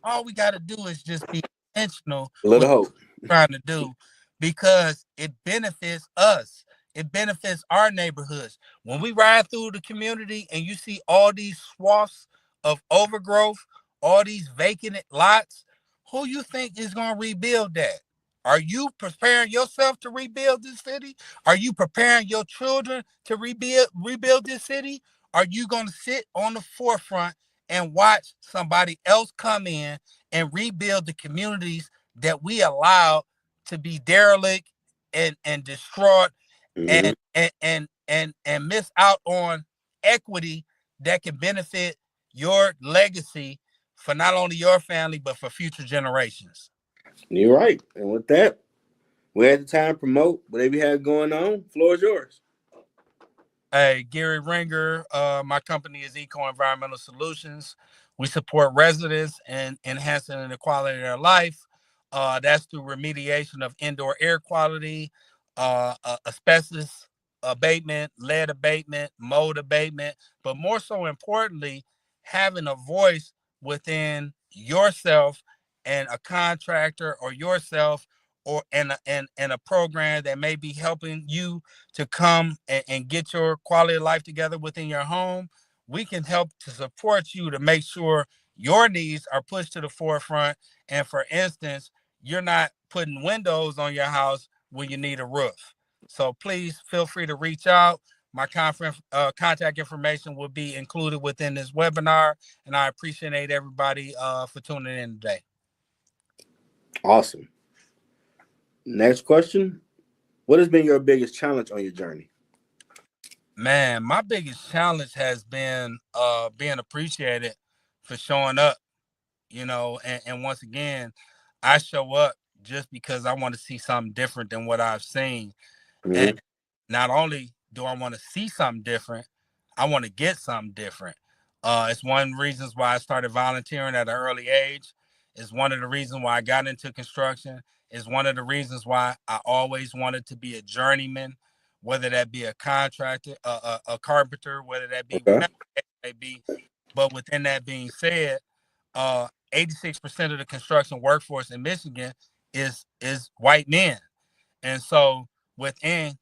Speaker 2: all we got to do is just be intentional
Speaker 1: A
Speaker 2: with
Speaker 1: little hope.
Speaker 2: trying to do, because it benefits us. It benefits our neighborhoods. When we ride through the community and you see all these swaths of overgrowth, all these vacant lots, who you think is going to rebuild that? Are you preparing yourself to rebuild this city? Are you preparing your children to rebuild this city? Are you going to sit on the forefront and watch somebody else come in and rebuild the communities that we allowed to be derelict and destroyed,
Speaker 1: Mm-hmm.
Speaker 2: and miss out on equity that can benefit your legacy for not only your family but for future generations?
Speaker 1: You're right. And with that, we had the time to promote whatever you have going on. Floor is yours.
Speaker 2: Hey, Gary Ringer. My company is Eco Environmental Solutions. We support residents in enhancing the quality of their life. That's through remediation of indoor air quality, asbestos abatement, lead abatement, mold abatement, but more so importantly, having a voice within yourself and a contractor or yourself or and a program that may be helping you to come and get your quality of life together within your home. We can help to support you to make sure your needs are pushed to the forefront. And for instance, you're not putting windows on your house when you need a roof. So please feel free to reach out. My contact information will be included within this webinar, and I appreciate everybody for tuning in today.
Speaker 1: Awesome. Next question. What has been your biggest challenge on your journey?
Speaker 2: Man, my biggest challenge has been being appreciated for showing up, and once again, I show up just because I want to see something different than what I've seen. And
Speaker 1: Mm-hmm.
Speaker 2: not only do I want to see something different, I want to get something different. It's one of the reasons why I started volunteering at an early age. It's one of the reasons why I got into construction. It's one of the reasons why I always wanted to be a journeyman, whether that be a contractor, a carpenter, whether that be
Speaker 1: Okay.
Speaker 2: whatever it may be. But within that being said, 86% of the construction workforce in Michigan is white men. And so within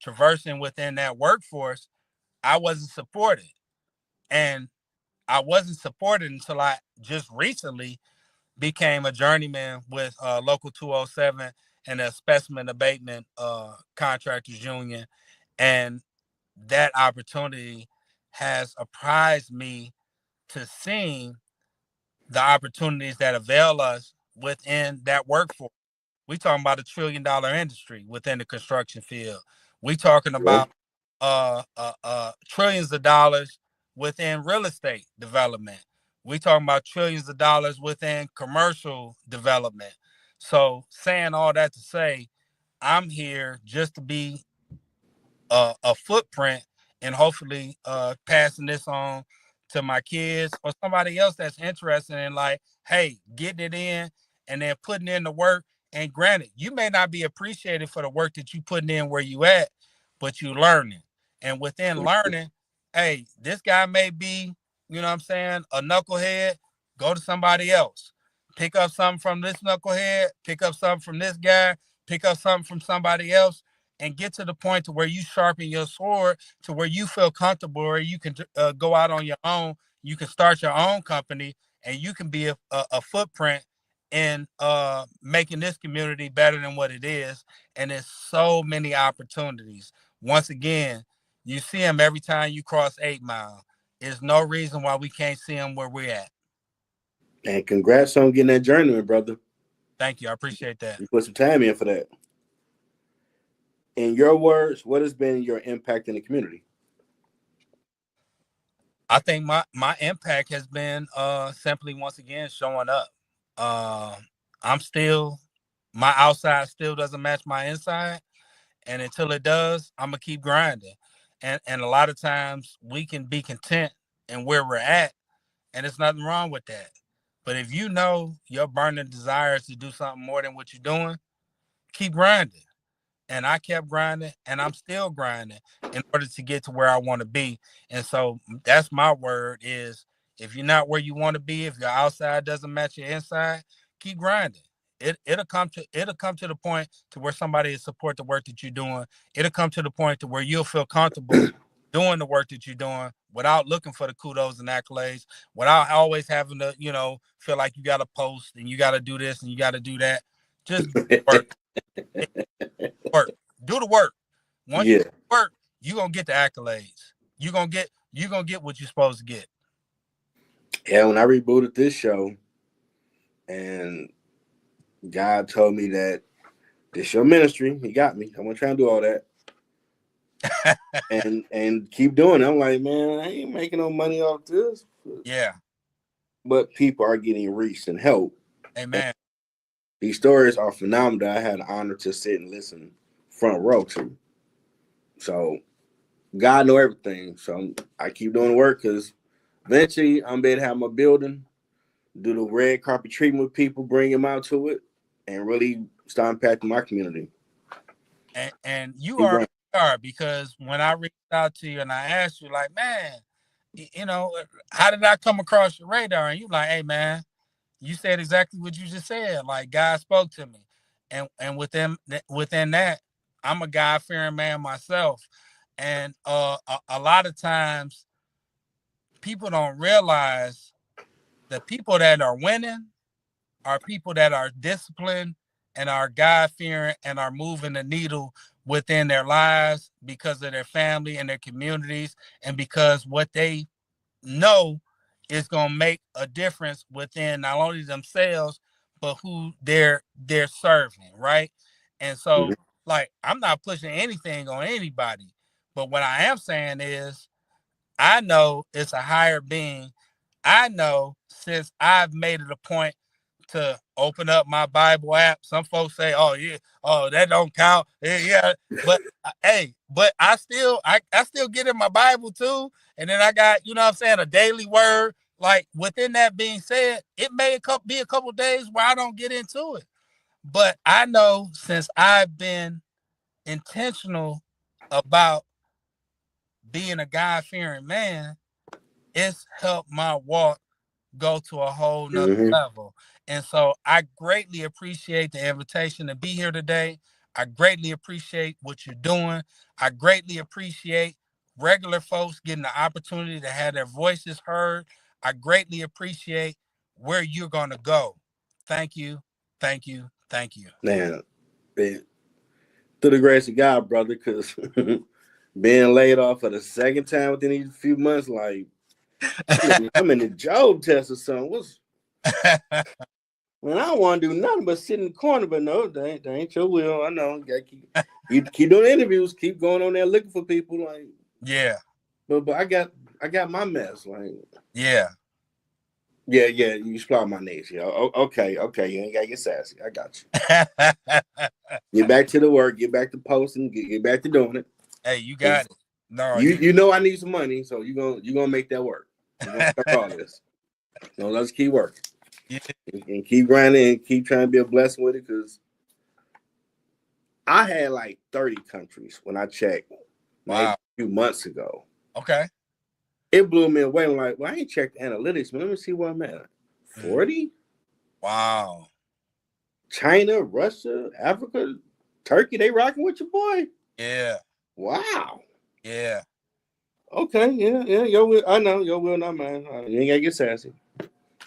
Speaker 2: traversing within that workforce, I wasn't supported. And I wasn't supported until I just recently became a journeyman with Local 207 and the Specimen Abatement Contractors Union. And that opportunity has apprised me to seeing the opportunities that avail us within that workforce. We talking about $1 trillion industry within the construction field. We talking
Speaker 1: Yeah.
Speaker 2: about trillions of dollars within real estate development. We talking about trillions of dollars within commercial development. So saying all that to say, I'm here just to be a footprint and hopefully passing this on to my kids or somebody else that's interested in, like, hey, getting it in and then putting in the work. And granted, you may not be appreciated for the work that you putting in where you at, but you learning. And within learning, hey, this guy may be, you know what I'm saying, a knucklehead. Go to somebody else. Pick up something from this knucklehead, pick up something from this guy, pick up something from somebody else, and get to the point to where you sharpen your sword to where you feel comfortable, or you can go out on your own. You can start your own company, and you can be a footprint in making this community better than what it is. And there's so many opportunities. Once again, you see them every time you cross 8 Mile. There's no reason why we can't see them where we're at.
Speaker 1: And congrats on getting that journeyman, brother.
Speaker 2: Thank you. I appreciate that.
Speaker 1: You put some time in for that. In your words, what has been your impact in the community?
Speaker 2: I think my impact has been simply, once again, showing up. I'm still, my outside still doesn't match my inside, and until it does, I'm gonna keep grinding. And a lot of times we can be content in where we're at, and there's nothing wrong with that. But if you know your burning desire is to do something more than what you're doing, keep grinding. And I kept grinding, and I'm still grinding in order to get to where I want to be. And so that's my word is, if you're not where you want to be, if your outside doesn't match your inside, keep grinding. It'll come to the point to where somebody will support the work that you're doing. It'll come to the point to where you'll feel comfortable doing the work that you're doing without looking for the kudos and accolades, without always having to, feel like you got to post and you got to do this and you got to do that. Just work. Work. Do the work. Once you work, you're gonna get the accolades. You're gonna get what you're supposed to get.
Speaker 1: Yeah, when I rebooted this show and God told me that this your ministry, he got me. I'm gonna try and do all that. and keep doing it. I'm like, man, I ain't making no money off this.
Speaker 2: Yeah.
Speaker 1: But people are getting reached and help.
Speaker 2: Amen.
Speaker 1: And these stories are phenomenal. I had the honor to sit and listen front row to. So God know everything. So I keep doing the work because eventually I'm able to have my building, do the red carpet treatment with people, bring them out to it, and really start impacting my community.
Speaker 2: And you are, because when I reached out to you and I asked you, like, man, how did I come across your radar? And you like, hey, man, you said exactly what you just said. Like, God spoke to me. And within that, I'm a God-fearing man myself. And a lot of times people don't realize the people that are winning are people that are disciplined and are God-fearing and are moving the needle within their lives because of their family and their communities, and because what they know is going to make a difference within not only themselves, but who they're serving, right? And so, like, I'm not pushing anything on anybody, but what I am saying is, I know it's a higher being. I know, since I've made it a point to open up my Bible app. Some folks say, "Oh yeah, oh that don't count." Yeah, but hey, but I still get in my Bible too, and then I got, what I'm saying, a daily word. Like, within that being said, it may be a couple days where I don't get into it, but I know, since I've been intentional about being a God-fearing man, it's helped my walk go to a whole nother level. And so I greatly appreciate the invitation to be here today. I greatly appreciate what you're doing. I greatly appreciate regular folks getting the opportunity to have their voices heard. I greatly appreciate where you're going to go. Thank you. Thank you. Thank you.
Speaker 1: Man, through the grace of God, brother, because being laid off for the second time within these few months, like, I'm in the Job test or something. Man, I don't want to do nothing but sit in the corner, but no, that ain't your will. I know. You gotta keep doing interviews, keep going on there looking for people. Like,
Speaker 2: yeah.
Speaker 1: But I got I got my mess. Like,
Speaker 2: Yeah.
Speaker 1: yeah. You supply my needs. Yeah. Okay. You ain't gotta get sassy. I got you. Get back to the work. Get back to posting. Get back to doing it.
Speaker 2: Hey, you got it. No,
Speaker 1: You know I need some money, so you gonna make that work. You gonna cover all this. So let's keep working.
Speaker 2: Yeah.
Speaker 1: And keep grinding and keep trying to be a blessing with it, because I had like 30 countries when I checked maybe
Speaker 2: Wow.
Speaker 1: a few months ago.
Speaker 2: Okay.
Speaker 1: It blew me away. I'm like, well, I ain't checked analytics, but let me see where I'm at. 40?
Speaker 2: Wow.
Speaker 1: China, Russia, Africa, Turkey, they rocking with your boy.
Speaker 2: Yeah.
Speaker 1: Wow.
Speaker 2: Yeah.
Speaker 1: Okay, yeah. Your will, I know your will, not mine. You ain't gotta get sassy.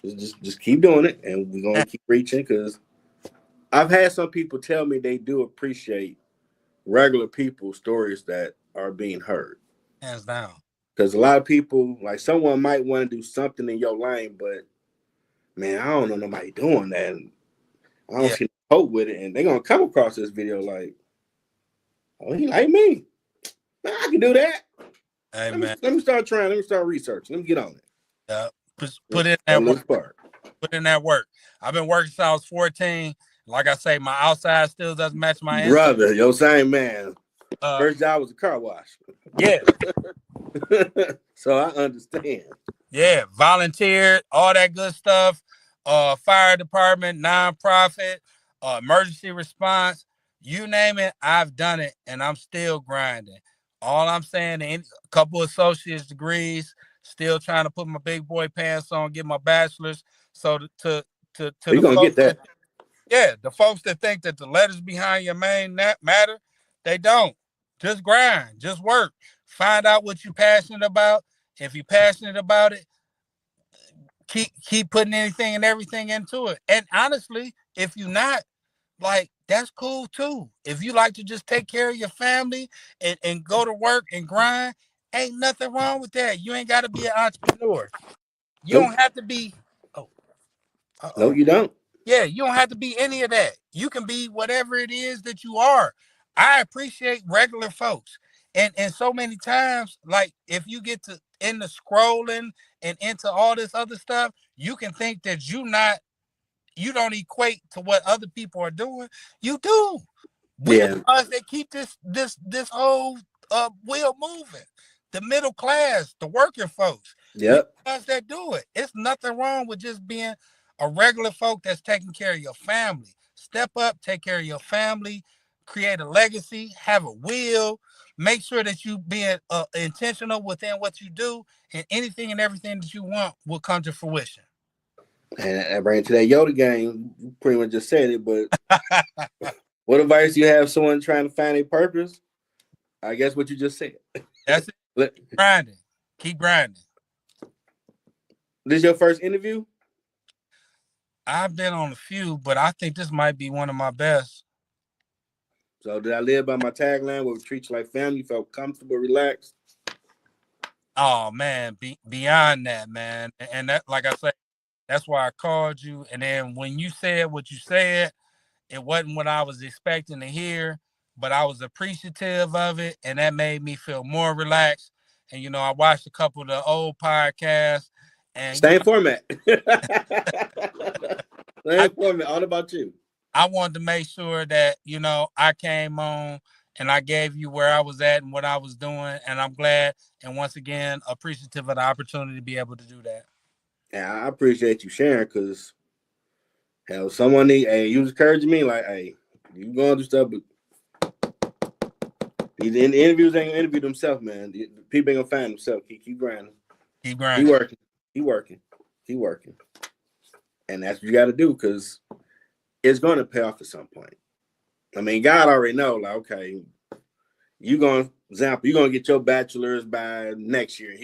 Speaker 1: Just keep doing it, and we're gonna keep reaching. Because I've had some people tell me they do appreciate regular people's stories that are being heard.
Speaker 2: Hands down.
Speaker 1: Because a lot of people, like, someone might want to do something in your lane, but man, I don't know nobody doing that. And I don't see no hope with it, and they're gonna come across this video like, oh, he like me. Man, I can do that.
Speaker 2: Hey,
Speaker 1: let me start trying. Let me start researching. Let me get on it.
Speaker 2: Yeah. Put in that work.
Speaker 1: Part.
Speaker 2: Put in that work. I've been working since I was 14. Like I say, my outside still doesn't match my inside.
Speaker 1: Brother, your same man. First job was a car wash.
Speaker 2: Yeah.
Speaker 1: So I understand.
Speaker 2: Yeah. Volunteered, all that good stuff. Fire department, nonprofit, emergency response. You name it, I've done it, and I'm still grinding. All I'm saying, a couple associate's degrees, still trying to put my big boy pants on, get my bachelor's. So to
Speaker 1: you gonna get that.
Speaker 2: The folks that think that the letters behind your name matter, they don't. Just grind, just work. Find out what you're passionate about. If you're passionate about it, keep putting anything and everything into it. And honestly, if you're not, like, that's cool too. If you like to just take care of your family and go to work and grind, ain't nothing wrong with that. You ain't got to be an entrepreneur. You don't have to be.
Speaker 1: No, you don't.
Speaker 2: Yeah, you don't have to be any of that. You can be whatever it is that you are. I appreciate regular folks. And so many times, like, if you get to into scrolling and into all this other stuff, you can think that you don't equate to what other people are doing. You do. We the ones that keep this whole wheel moving. The middle class, the working folks.
Speaker 1: Yep.
Speaker 2: We the ones that do it. It's nothing wrong with just being a regular folk that's taking care of your family. Step up, take care of your family, create a legacy, have a will, make sure that you being intentional within what you do, and anything and everything that you want will come to fruition.
Speaker 1: And I bring it to that Yoda game. You pretty much just said it, but what advice do you have someone trying to find a purpose? I guess what you just said.
Speaker 2: That's it. Grinding. Keep grinding.
Speaker 1: This is your first interview?
Speaker 2: I've been on a few, but I think this might be one of my best.
Speaker 1: So did I live by my tagline where we treat you like family? You felt comfortable, relaxed?
Speaker 2: Oh man, beyond that, man. And that, like I said, that's why I called you. And then when you said what you said, it wasn't what I was expecting to hear, but I was appreciative of it, and that made me feel more relaxed. And I watched a couple of the old podcasts, and
Speaker 1: same format. Same format, all about you.
Speaker 2: I wanted to make sure that I came on and I gave you where I was at and what I was doing, and I'm glad and once again appreciative of the opportunity to be able to do that.
Speaker 1: Yeah, I appreciate you sharing, because hell, someone you was encouraging me like, hey, you going through stuff, but these interviews ain't gonna interview themselves, man. People ain't gonna find themselves. Keep grinding.
Speaker 2: Keep grinding.
Speaker 1: Keep working. And that's what you got to do, because it's going to pay off at some point. I mean, God already know, like, okay, you're going to get your bachelor's by next year.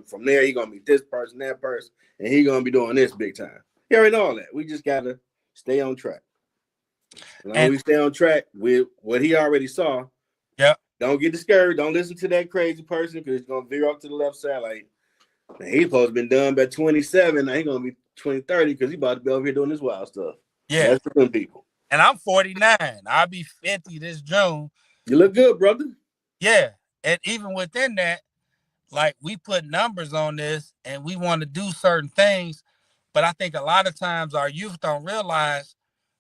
Speaker 1: From there, he's going to meet this person, that person, and he's going to be doing this big time. He already know all that. We just got to stay on track. As long as we stay on track with what he already saw, don't get discouraged. Don't listen to that crazy person, because he's going to veer off to the left side. Like, man, he's supposed to be done by 27. Now he's going to be 2030 because he's about to be over here doing this wild stuff.
Speaker 2: Yeah.
Speaker 1: That's for them people.
Speaker 2: And I'm 49. I'll be 50 this June.
Speaker 1: You look good, brother.
Speaker 2: Yeah. And even within that, like we put numbers on this and we want to do certain things, but I think a lot of times our youth don't realize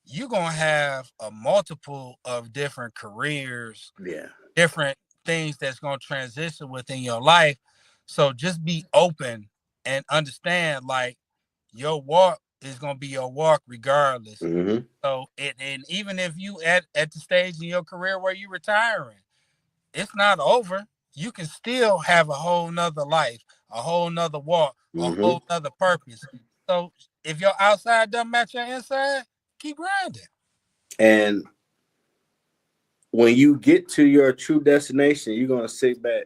Speaker 2: you're gonna have a multiple of different careers, different things that's gonna transition within your life. So just be open and understand, like, your walk is gonna be your walk regardless.
Speaker 1: Mm-hmm.
Speaker 2: So and even if you at the stage in your career where you're retiring, it's not over. You can still have a whole nother life, a whole nother walk, a
Speaker 1: Mm-hmm.
Speaker 2: whole nother purpose. So if your outside doesn't match your inside, keep grinding.
Speaker 1: And when you get to your true destination, you're gonna sit back.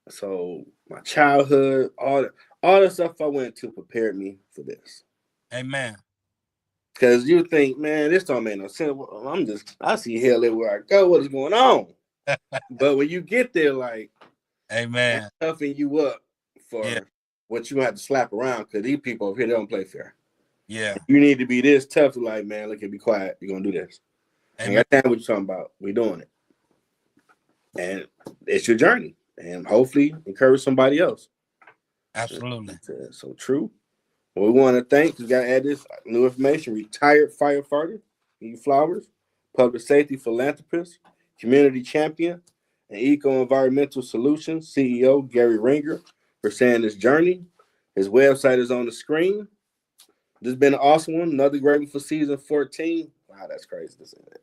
Speaker 1: So my childhood, all the stuff I went to prepared me for this.
Speaker 2: Amen.
Speaker 1: Because you think, man, this don't make no sense. I see hell everywhere I go. What is going on? But when you get there, like,
Speaker 2: Amen.
Speaker 1: that's toughing you up
Speaker 2: Yeah.
Speaker 1: for what you gonna have to slap around, because these people over here, they don't play fair.
Speaker 2: Yeah.
Speaker 1: You need to be this tough to, like, man, look, be quiet. You're gonna do this.
Speaker 2: Amen.
Speaker 1: Ain't got time what you're talking about. We're doing it. And it's your journey. And hopefully encourage somebody else.
Speaker 2: Absolutely.
Speaker 1: So true. Well, we want to thank, we got to add this new information, retired firefighter, E. Flowers, public safety philanthropist, community champion, and eco-environmental solutions CEO Gary Ringer, for sharing this journey. His website is on the screen. This has been an awesome one. Another great one for season 14. Wow, that's crazy to say that.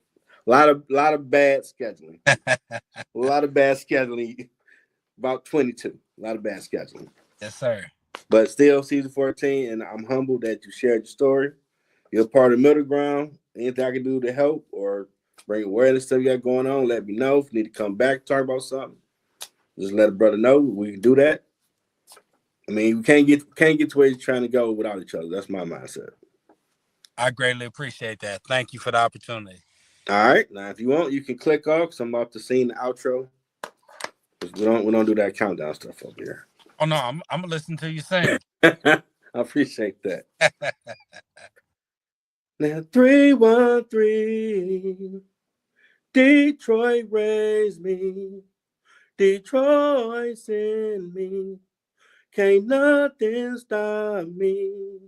Speaker 1: A lot of bad scheduling. A lot of bad scheduling. About 22. A lot of bad scheduling.
Speaker 2: Yes, sir.
Speaker 1: But still, season 14, and I'm humbled that you shared your story. You're part of Middle Ground. Anything I can do to help or bring awareness to you got going on, let me know. If you need to come back, talk about something, just let a brother know. We can do that. I mean, we can't get to where you're trying to go without each other. That's my mindset.
Speaker 2: I greatly appreciate that. Thank you for the opportunity.
Speaker 1: All right. Now, if you want, you can click off, because I'm about to sing the outro. We don't do that countdown stuff over here.
Speaker 2: Oh no, I'm gonna listen to you sing.
Speaker 1: I appreciate that. Now 313, Detroit raised me, Detroit sent me, can't nothing stop me.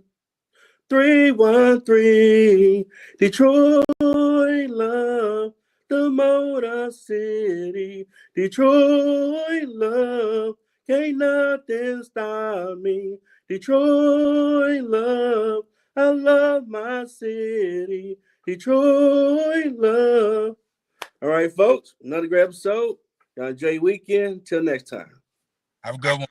Speaker 1: 313, Detroit love, the Motor City, Detroit love, can't nothing stop me. Detroit love, I love my city. Detroit love. All right, folks, another great episode. Y'all enjoy your weekend. Till next time.
Speaker 2: Have a good one.